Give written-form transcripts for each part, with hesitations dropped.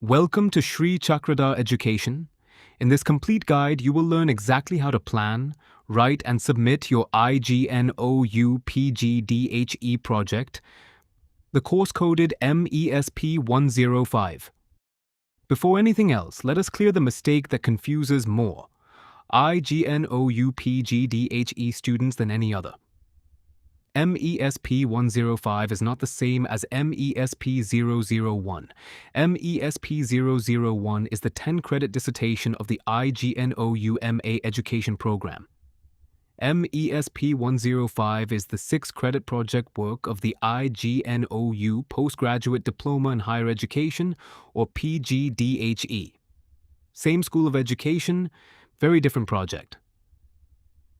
Welcome to Shri Chakradhar Education. In this complete guide, you will learn exactly how to plan, write and submit your IGNOU PGDHE project, the course coded MESP-105. Before anything else, let us clear the mistake that confuses more IGNOU PGDHE students than any other. MESP-105 is not the same as MESP-001. MESP-001 is the 10-credit dissertation of the IGNOU MA Education Programme. MESP-105 is the 6-credit project work of the IGNOU Postgraduate Diploma in Higher Education, or PGDHE. Same school of education, very different project.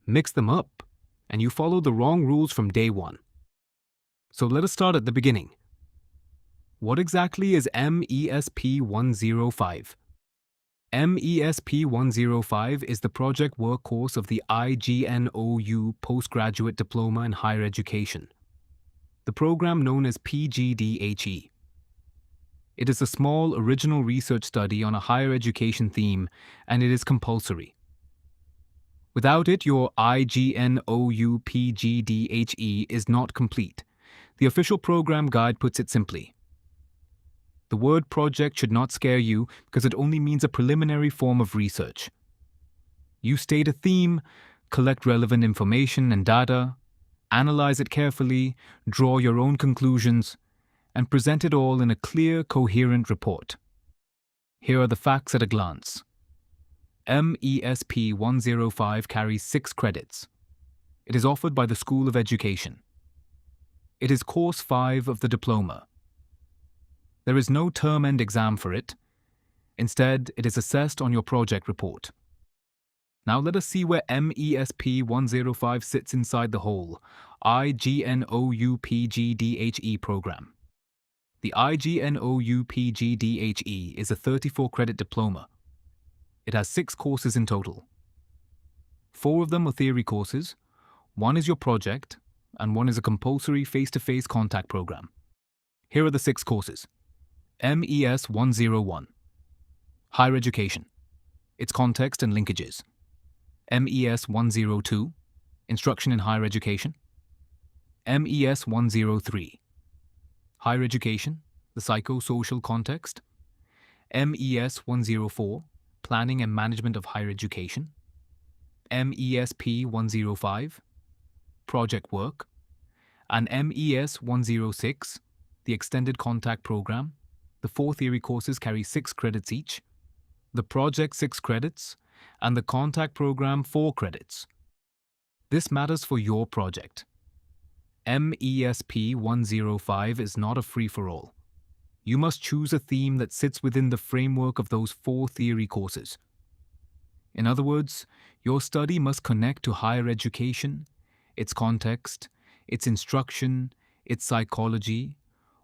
Mix them up, and you follow the wrong rules from day one. So let us start at the beginning. What exactly is MESP-105? MESP-105 is the project work course of the IGNOU Postgraduate Diploma in Higher Education, the program known as PGDHE. It is a small original research study on a higher education theme, and it is compulsory. Without it, your IGNOU PGDHE is not complete. The official program guide puts it simply. The word project should not scare you because it only means a preliminary form of research. You state a theme, collect relevant information and data, analyze it carefully, draw your own conclusions, and present it all in a clear, coherent report. Here are the facts at a glance. MESP-105 carries 6 credits. It is offered by the School of Education. It is Course 5 of the diploma. There is no term-end exam for it. Instead, it is assessed on your project report. Now let us see where MESP-105 sits inside the whole IGNOU PGDHE program. The IGNOU PGDHE is a 34-credit diploma. It has 6 courses in total. 4 of them are theory courses, 1 is your project, and 1 is a compulsory face-to-face contact program. Here are the 6 courses. MES-101, Higher Education, its context and linkages. MES-102, Instruction in Higher Education. MES-103, Higher Education, the Psychosocial Context. MES-104, Planning and Management of Higher Education. MESP-105, Project Work. And MES-106, the Extended Contact Program. The 4 theory courses carry 6 credits each, the project 6 credits, and the contact program 4 credits. This matters for your project. MESP-105 is not a free-for-all. You must choose a theme that sits within the framework of those 4 theory courses. In other words, your study must connect to higher education, its context, its instruction, its psychology,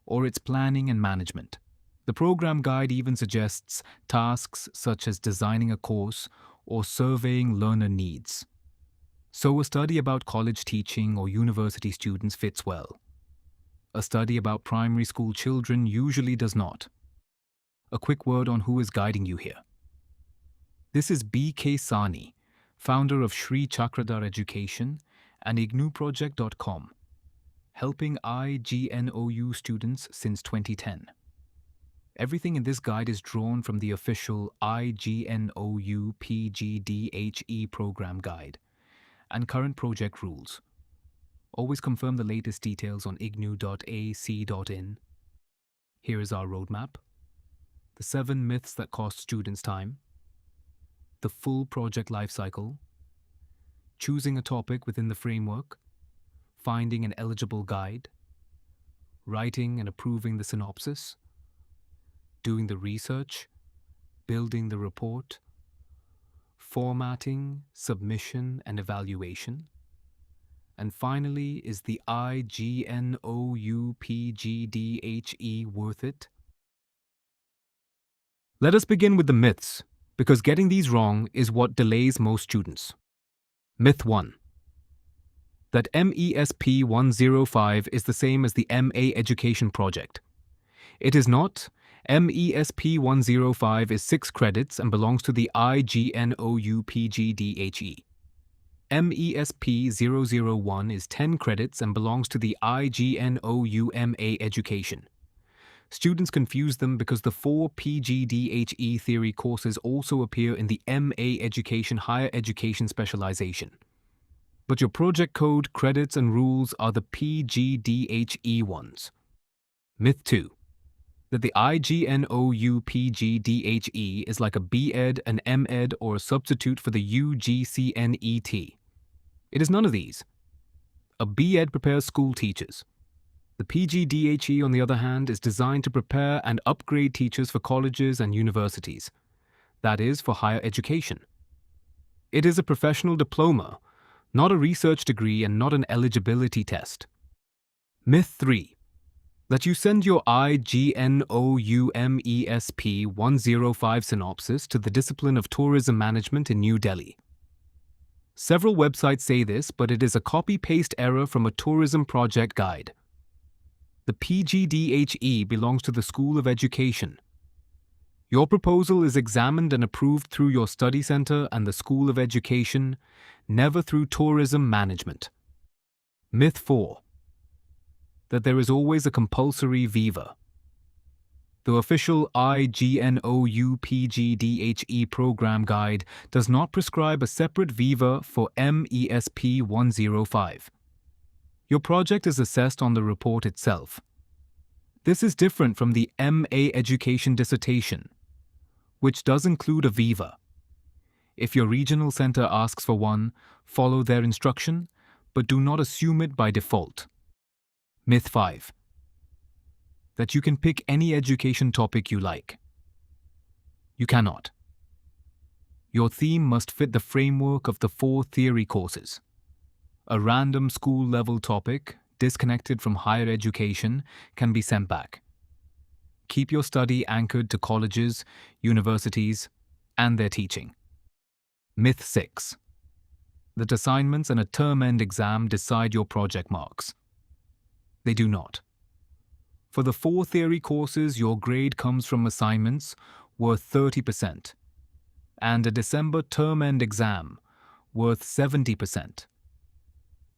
or its planning and management. The program guide even suggests tasks such as designing a course or surveying learner needs. So a study about college teaching or university students fits well. A study about primary school children usually does not. A quick word on who is guiding you here. This is BK Sahni, founder of Shri Chakradhar Education and IGNOUProject.com, helping IGNOU students since 2010. Everything in this guide is drawn from the official IGNOU PGDHE Programme guide and current project rules. Always confirm the latest details on ignou.ac.in. Here is our roadmap. The 7 myths that cost students time. The full project lifecycle. Choosing a topic within the framework. Finding an eligible guide. Writing and approving the synopsis. Doing the research. Building the report. Formatting, submission, and evaluation. And finally, is the IGNOU PGDHE worth it? Let us begin with the myths, because getting these wrong is what delays most students. Myth 1. That MESP-105 is the same as the MA Education project. It is not, MESP-105 is 6 credits and belongs to the IGNOU PGDHE. MESP-001 is 10 credits and belongs to the IGNOU MA Education. Students confuse them because the 4 PGDHE theory courses also appear in the MA Education Higher Education specialization. But your project code, credits, and rules are the PGDHE ones. Myth 2. That the IGNOU PGDHE is like a BEd, an MEd, or a substitute for the UGCNET. It is none of these. A BEd prepares school teachers. The PGDHE, on the other hand, is designed to prepare and upgrade teachers for colleges and universities. That is, for higher education. It is a professional diploma, not a research degree and not an eligibility test. Myth 3. That you send your IGNOU MESP-105 synopsis to the discipline of tourism management in New Delhi. Several websites say this, but it is a copy-paste error from a tourism project guide. The PGDHE belongs to the School of Education. Your proposal is examined and approved through your study center and the School of Education, never through tourism management. Myth 4. That there is always a compulsory viva. The official IGNOU PGDHE Programme guide does not prescribe a separate viva for MESP-105. Your project is assessed on the report itself. This is different from the MA Education dissertation, which does include a viva. If your regional center asks for one, follow their instruction, but do not assume it by default. Myth 5. That you can pick any education topic you like. You cannot. Your theme must fit the framework of the 4 theory courses. A random school-level topic, disconnected from higher education, can be sent back. Keep your study anchored to colleges, universities, and their teaching. Myth 6. That assignments and a term-end exam decide your project marks. They do not. For the 4 theory courses, your grade comes from assignments worth 30% and a December term-end exam worth 70%.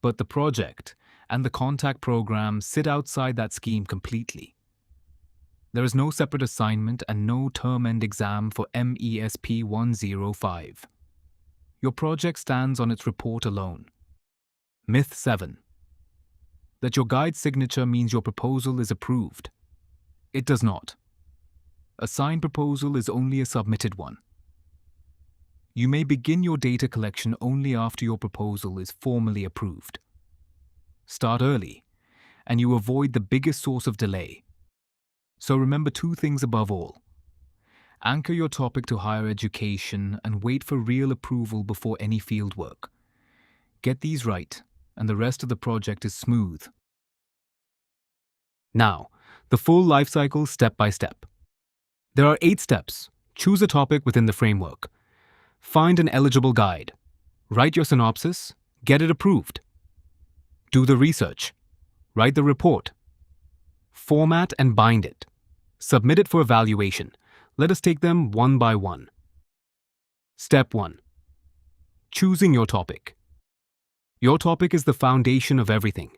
But the project and the contact program sit outside that scheme completely. There is no separate assignment and no term-end exam for MESP-105. Your project stands on its report alone. Myth 7. That your guide signature means your proposal is approved. It does not. A signed proposal is only a submitted one. You may begin your data collection only after your proposal is formally approved. Start early, and you avoid the biggest source of delay. So remember 2 things above all. Anchor your topic to higher education and wait for real approval before any fieldwork. Get these right, and the rest of the project is smooth. Now, the full life cycle step by step. There are 8 steps. Choose a topic within the framework. Find an eligible guide. Write your synopsis. Get it approved. Do the research. Write the report. Format and bind it. Submit it for evaluation. Let us take them one by one. Step 1. Choosing your topic. Your topic is the foundation of everything.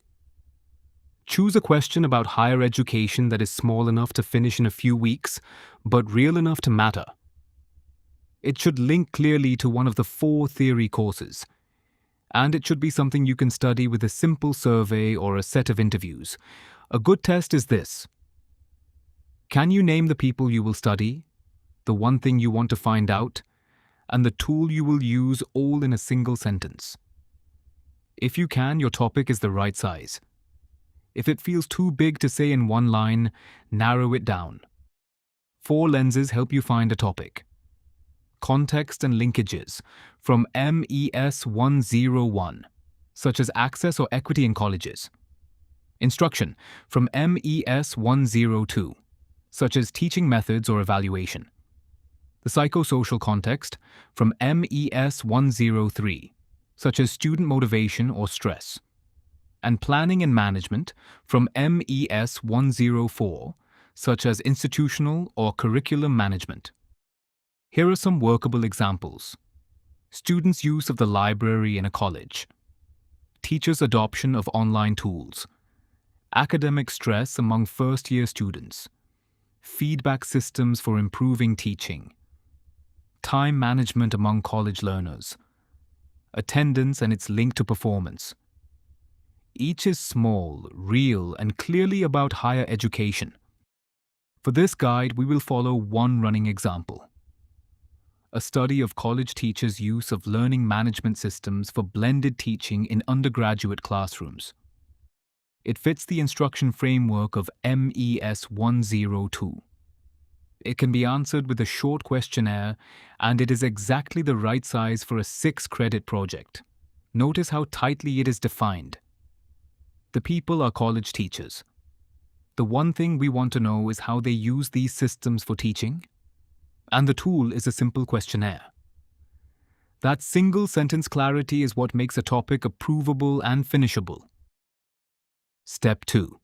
Choose a question about higher education that is small enough to finish in a few weeks, but real enough to matter. It should link clearly to one of the 4 theory courses, and it should be something you can study with a simple survey or a set of interviews. A good test is this. Can you name the people you will study, the one thing you want to find out, and the tool you will use all in a single sentence? If you can, your topic is the right size. If it feels too big to say in one line, narrow it down. 4 lenses help you find a topic. Context and linkages from MES-101, such as access or equity in colleges. Instruction from MES-102, such as teaching methods or evaluation. The psychosocial context from MES-103, such as student motivation or stress. And planning and management from MES-104, such as institutional or curriculum management. Here are some workable examples. Students' use of the library in a college. Teachers' adoption of online tools. Academic stress among first-year students. Feedback systems for improving teaching. Time management among college learners. Attendance and its link to performance. Each is small, real, and clearly about higher education. For this guide, we will follow one running example. A study of college teachers' use of learning management systems for blended teaching in undergraduate classrooms. It fits the instruction framework of MES-102. It can be answered with a short questionnaire, and it is exactly the right size for a 6-credit project. Notice how tightly it is defined. The people are college teachers. The one thing we want to know is how they use these systems for teaching, and the tool is a simple questionnaire. That single-sentence clarity is what makes a topic approvable and finishable. Step 2.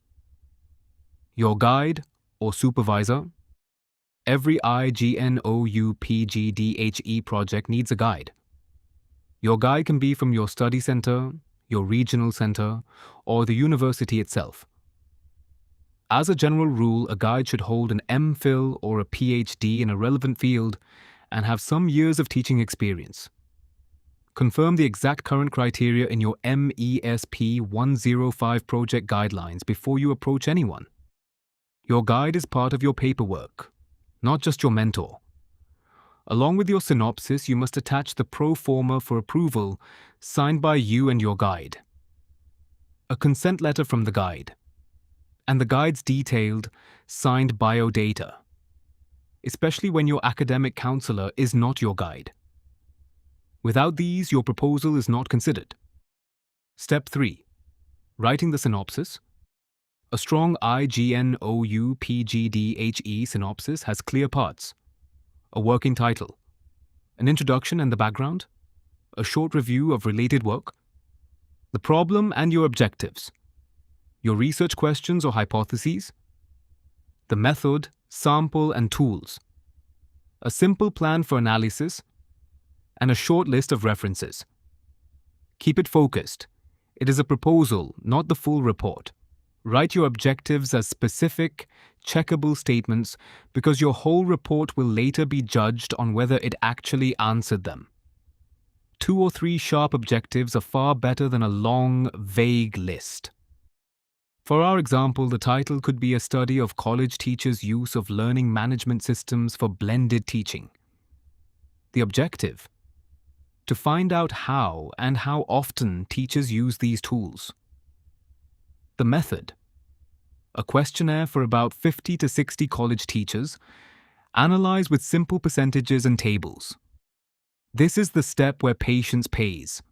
Your guide or supervisor. Every IGNOU PGDHE project needs a guide. Your guide can be from your study center, your regional center, or the university itself. As a general rule, a guide should hold an MPhil or a PhD in a relevant field and have some years of teaching experience. Confirm the exact current criteria in your MESP-105 project guidelines before you approach anyone. Your guide is part of your paperwork, not just your mentor. Along with your synopsis, you must attach the pro forma for approval signed by you and your guide, a consent letter from the guide, and the guide's detailed, signed biodata, especially when your academic counselor is not your guide. Without these, your proposal is not considered. Step 3. Writing the synopsis. A strong IGNOU PGDHE synopsis has clear parts. A working title, an introduction and the background, a short review of related work, the problem and your objectives, your research questions or hypotheses, the method, sample and tools, a simple plan for analysis, and a short list of references. Keep it focused. It is a proposal, not the full report. Write your objectives as specific, checkable statements because your whole report will later be judged on whether it actually answered them. 2 or 3 sharp objectives are far better than a long, vague list. For our example, the title could be a study of college teachers' use of learning management systems for blended teaching. The objective: to find out how and how often teachers use these tools. The method: a questionnaire for about 50 to 60 college teachers, analyzed with simple percentages and tables. This is the step where patience pays.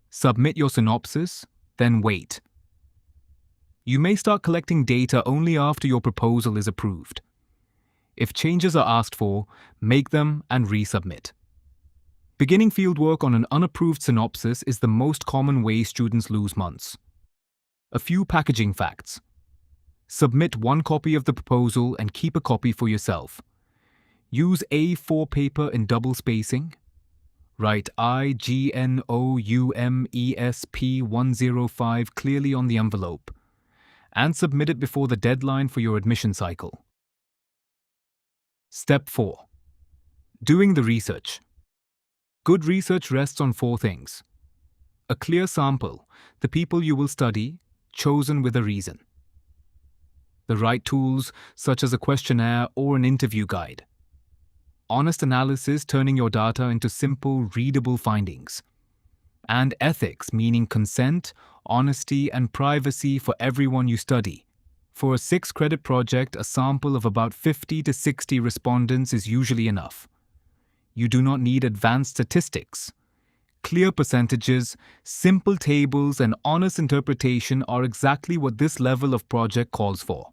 Submit your synopsis, then wait. You may start collecting data only after your proposal is approved. If changes are asked for, make them and resubmit. Beginning fieldwork on an unapproved synopsis is the most common way students lose months. A few packaging facts. Submit 1 copy of the proposal and keep a copy for yourself. Use A4 paper in double spacing. Write IGNOU MESP-105 clearly on the envelope, and submit it before the deadline for your admission cycle. Step 4. Doing the research. Good research rests on 4 things. A clear sample, the people you will study, chosen with a reason. The right tools, such as a questionnaire or an interview guide. Honest analysis, turning your data into simple, readable findings. And ethics, meaning consent, honesty, and privacy for everyone you study. For a 6-credit project, a sample of about 50 to 60 respondents is usually enough. You do not need advanced statistics. Clear percentages, simple tables, and honest interpretation are exactly what this level of project calls for.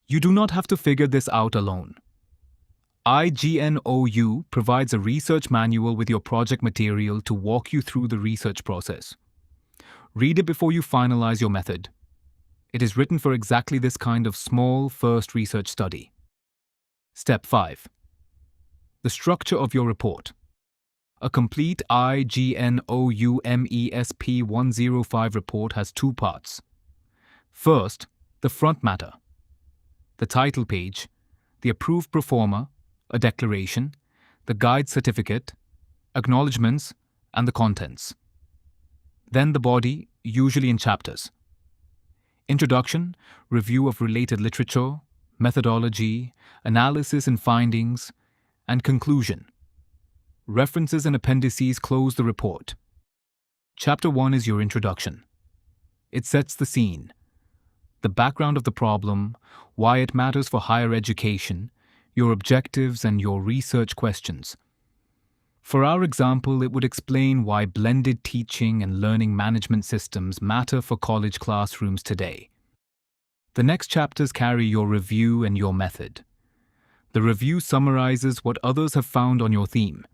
You do not have to figure this out alone. IGNOU provides a research manual with your project material to walk you through the research process. Read it before you finalize your method. It is written for exactly this kind of small first research study. Step 5. The structure of your report. A complete IGNOU MESP-105 report has two parts. First, the front matter. The title page, the approved pro forma, a declaration, the guide certificate, acknowledgements, and the contents. Then the body, usually in chapters. Introduction, review of related literature, methodology, analysis and findings, and conclusion. References and appendices close the report. Chapter 1 is your introduction. It sets the scene, the background of the problem, why it matters for higher education, your objectives, and your research questions. For our example, it would explain why blended teaching and learning management systems matter for college classrooms today. The next chapters carry your review and your method. The review summarizes what others have found on your theme.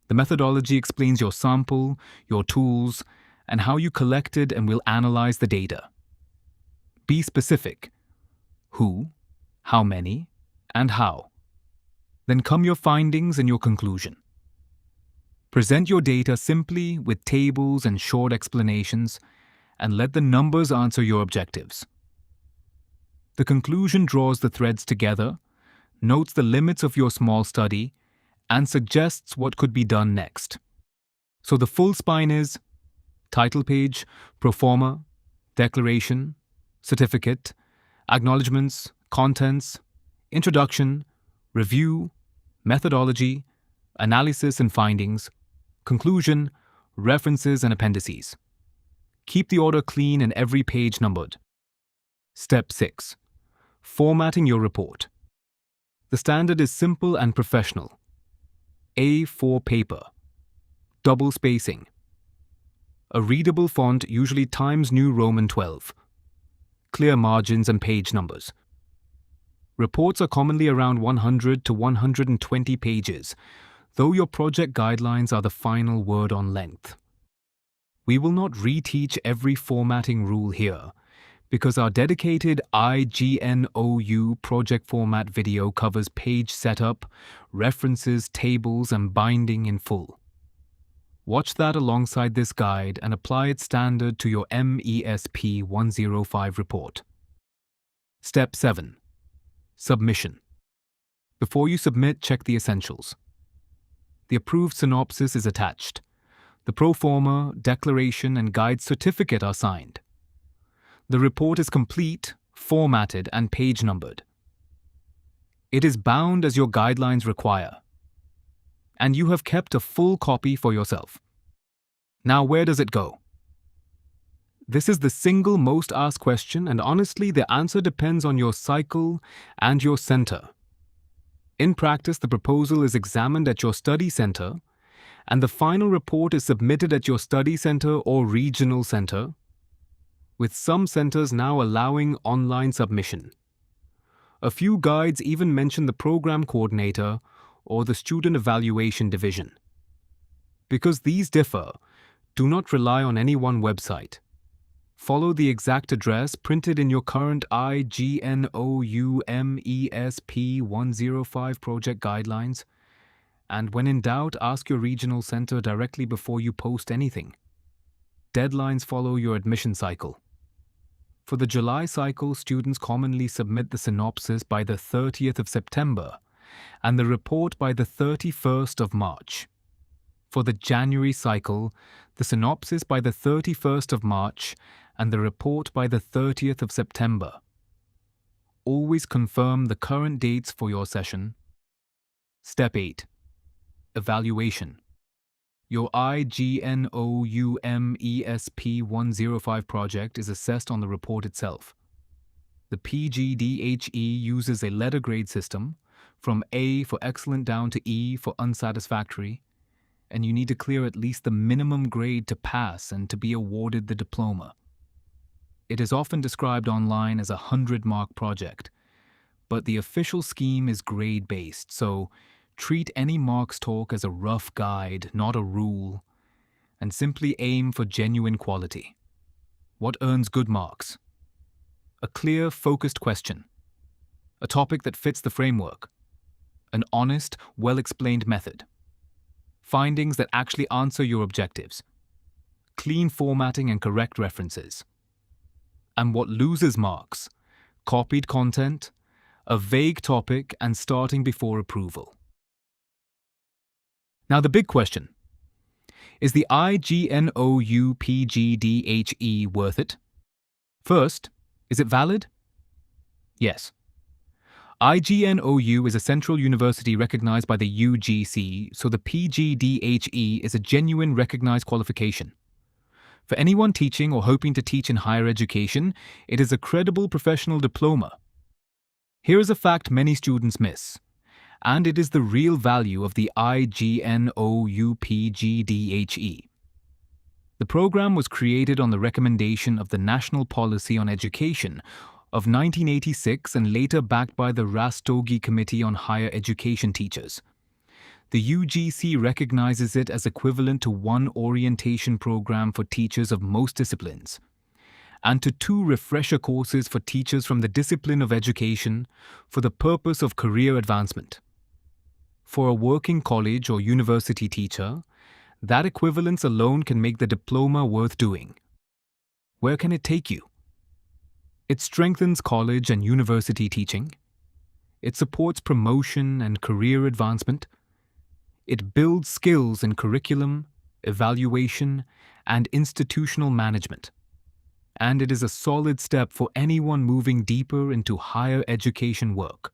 The methodology explains your sample, your tools, and how you collected and will analyze the data. Be specific. Who, how many, and how. Then come your findings and your conclusion. Present your data simply with tables and short explanations, and let the numbers answer your objectives. The conclusion draws the threads together, notes the limits of your small study, and suggests what could be done next. So the full spine is title page, pro forma, declaration, certificate, acknowledgements, contents, introduction, review, methodology, analysis and findings, conclusion, references and appendices. Keep the order clean and every page numbered. Step 6. Formatting your report. The standard is simple and professional. A4 paper. Double spacing. A readable font, usually Times New Roman 12. Clear margins and page numbers. Reports are commonly around 100 to 120 pages, though your project guidelines are the final word on length. We will not reteach every formatting rule here, because our dedicated IGNOU project format video covers page setup, references, tables, and binding in full. Watch that alongside this guide and apply its standard to your MESP-105 report. Step 7. Submission. Before you submit, check the essentials. The approved synopsis is attached. The pro forma, declaration, and guide certificate are signed. The report is complete, formatted, and page numbered. It is bound as your guidelines require. And you have kept a full copy for yourself. Now, where does it go? This is the single most asked question, and honestly, the answer depends on your cycle and your center. In practice, the proposal is examined at your study center, and the final report is submitted at your study center or regional center, with some centers now allowing online submission. A few guides even mention the program coordinator or the student evaluation division. Because these differ, do not rely on any one website. Follow the exact address printed in your current IGNOU MESP-105 project guidelines, and when in doubt, ask your regional center directly before you post anything. Deadlines follow your admission cycle. For the July cycle, students commonly submit the synopsis by the 30th of September and the report by the 31st of March. For the January cycle, the synopsis by the 31st of March and the report by the 30th of September. Always confirm the current dates for your session. Step 8. Evaluation. Your IGNOU MESP-105 project is assessed on the report itself. The PGDHE uses a letter grade system, from A for excellent down to E for unsatisfactory, and you need to clear at least the minimum grade to pass and to be awarded the diploma. It is often described online as a 100-mark project, but the official scheme is grade-based, so treat any marks talk as a rough guide, not a rule, and simply aim for genuine quality. What earns good marks? A clear, focused question. A topic that fits the framework. An honest, well-explained method. Findings that actually answer your objectives. Clean formatting and correct references. And what loses marks? Copied content, a vague topic, and starting before approval. Now the big question. Is the IGNOU PGDHE worth it? First, is it valid? Yes. IGNOU is a central university recognized by the UGC, so the PGDHE is a genuine recognized qualification. For anyone teaching or hoping to teach in higher education, it is a credible professional diploma. Here is a fact many students miss, and it is the real value of the IGNOU PGDHE. The program was created on the recommendation of the National Policy on Education of 1986 and later backed by the Rastogi Committee on Higher Education Teachers. The UGC recognizes it as equivalent to one orientation program for teachers of most disciplines, and to 2 refresher courses for teachers from the discipline of education for the purpose of career advancement. For a working college or university teacher, that equivalence alone can make the diploma worth doing. Where can it take you? It strengthens college and university teaching. It supports promotion and career advancement. It builds skills in curriculum, evaluation, and institutional management. And it is a solid step for anyone moving deeper into higher education work.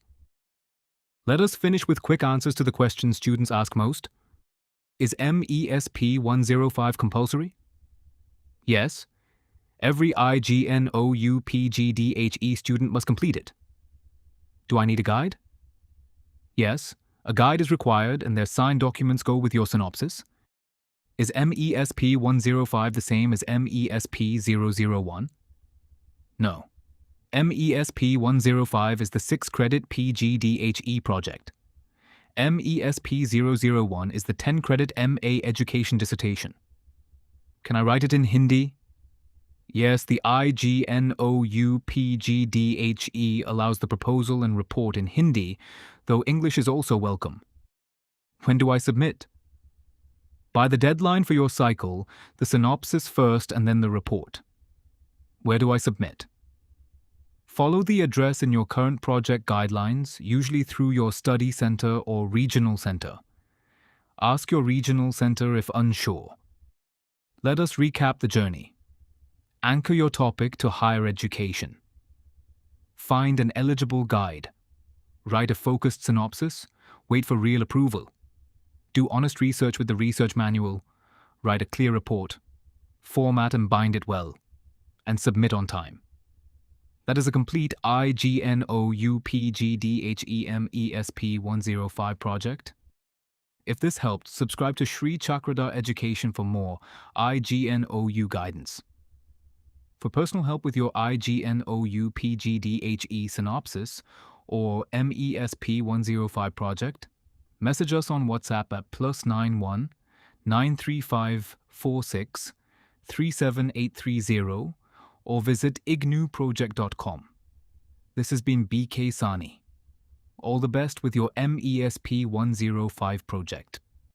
Let us finish with quick answers to the questions students ask most. Is MESP-105 compulsory? Yes. Every IGNOU PGDHE student must complete it. Do I need a guide? Yes. A guide is required and their signed documents go with your synopsis. Is MESP-105 the same as MESP-001? No. MESP-105 is the 6-credit PGDHE project. MESP-001 is the 10-credit MA education dissertation. Can I write it in Hindi? Yes, the IGNOU PGDHE allows the proposal and report in Hindi, though English is also welcome. When do I submit? By the deadline for your cycle, the synopsis first and then the report. Where do I submit? Follow the address in your current project guidelines, usually through your study center or regional center. Ask your regional center if unsure. Let us recap the journey. Anchor your topic to higher education. Find an eligible guide. Write a focused synopsis. Wait for real approval. Do honest research with the research manual. Write a clear report. Format and bind it well. And submit on time. That is a complete IGNOU PGDHE MESP-105 project. If this helped, subscribe to Shri Chakradhar Education for more IGNOU guidance. For personal help with your IGNOU PGDHE synopsis or MESP-105 project, message us on WhatsApp at +91 935 46 37830 or visit ignouproject.com. This has been BK Sahni. All the best with your MESP-105 project.